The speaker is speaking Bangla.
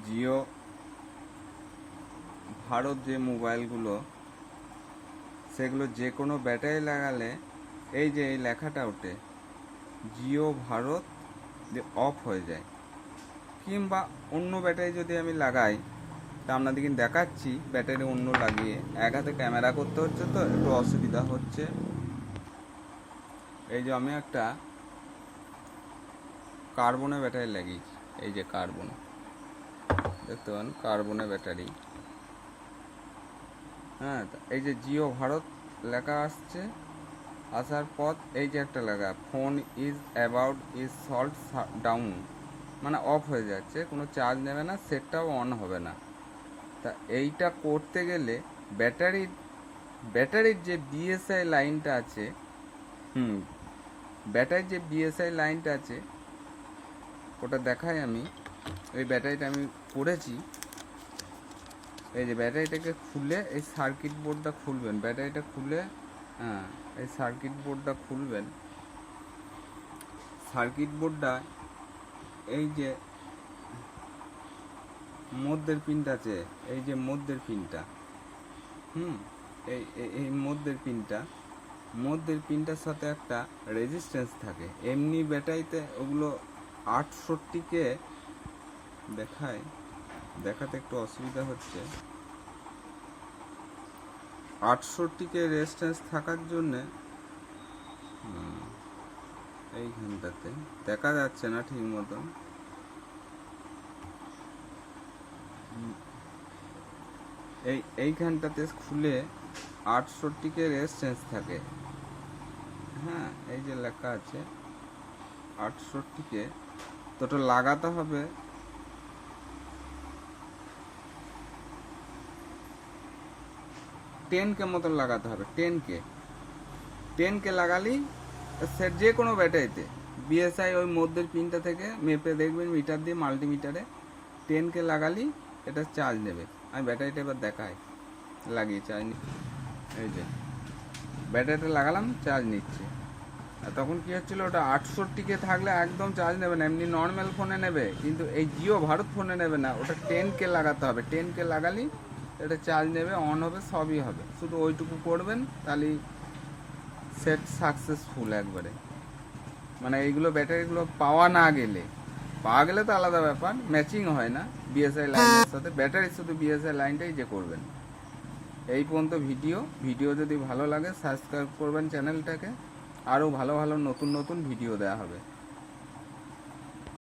জিও ভারত যে মোবাইলগুলো, সেগুলো যে কোনো ব্যাটারি লাগালে এই যে এই লেখাটা ওঠে জিও ভারত যে অফ হয়ে যায়। কিংবা অন্য ব্যাটারি যদি আমি লাগাই, তা আপনাদেরকে দেখাচ্ছি ব্যাটারি অন্য লাগিয়ে। এক হাতে ক্যামেরা করতে হচ্ছে তো একটু অসুবিধা হচ্ছে। এই যে আমি একটা কার্বনের ব্যাটারি লাগিয়েছি, এই যে কার্বন, দেখতে পান কার্বনের ব্যাটারি। হ্যাঁ, এই যে জিও ভারত লেখা আসছে, আসার পর এই যে একটা লেখা phone is about is salt down, মানে অফ হয়ে যাচ্ছে, কোনো চার্জ নেবে না, সেটটাও অন হবে না। তা এইটা করতে গেলে ব্যাটারির যে বিএসআই লাইনটা আছে, ব্যাটারির যে বিএসআই লাইনটা আছে ওটা দেখাই আমি। ওই ব্যাটারিটা আমি করেছি। এই যে ব্যাটারিটাকে খুলে এই সার্কিট বোর্ডটা খুলবেন, ব্যাটারিটা খুলে, হ্যাঁ, এই সার্কিট বোর্ডটা খুলবেন। সার্কিট বোর্ডটা এই যে মধ্যের পিনটা আছে, এই যে মধ্যের পিনটা, এই এই মধ্যের পিনটার সাথে একটা রেজিস্ট্যান্স থাকে। এমনি ব্যাটারিতে ওগুলো 68কে দেখাতে একটু অসুবিধা হচ্ছে। 68কে রেজিস্ট্যান্স থাকার জন্যে এইখানটাতে দেখা যাচ্ছে না ঠিক মতন। এইখানটাতে খুলে 68কে রেজিস্ট্যান্স থাকে। হ্যাঁ, এই যে লেখা আছে 68কে, তো ওটা লাগাতে হবে 10K মতন লাগাতে হবে। 10K লাগালেই সেট যে কোনো ব্যাটারিতে বিএসআই ওই মধ্যের পিনটা থেকে মেপে দেখবেন মিটার দিয়ে, মাল্টিমিটারে 10K লাগালেই এটা চার্জ নেবে। আমি ব্যাটারিটা এবার দেখাই, লাগিয়ে চার্জ নি। এই যে ব্যাটারিটা লাগালাম, চার্জ নিচ্ছে। আর তখন কী হচ্ছিলো, ওটা 68K থাকলে একদম চার্জ নেবে না, এমনি নর্মাল ফোনে নেবে, কিন্তু এই জিও ভারত ফোনে নেবে না, ওটা 10K লাগাতে হবে। 10K লাগালেই এটা চার্জ নেবে, অন হবে, সবই হবে। শুধু ওইটুকু করবেন, তাহলেই সেট সাকসেসফুল একবারে। মানে এইগুলো ব্যাটারিগুলো পাওয়া গেলে তো আলাদা ব্যাপার, ম্যাচিং হয় না বিএসআই লাইনের সাথে। ব্যাটারির শুধু বিএসআই লাইনটাই যে করবেন। এই পর্যন্ত ভিডিও যদি ভালো লাগে সাবস্ক্রাইব করবেন চ্যানেলটাকে, আরও ভালো ভালো নতুন ভিডিও দেওয়া হবে।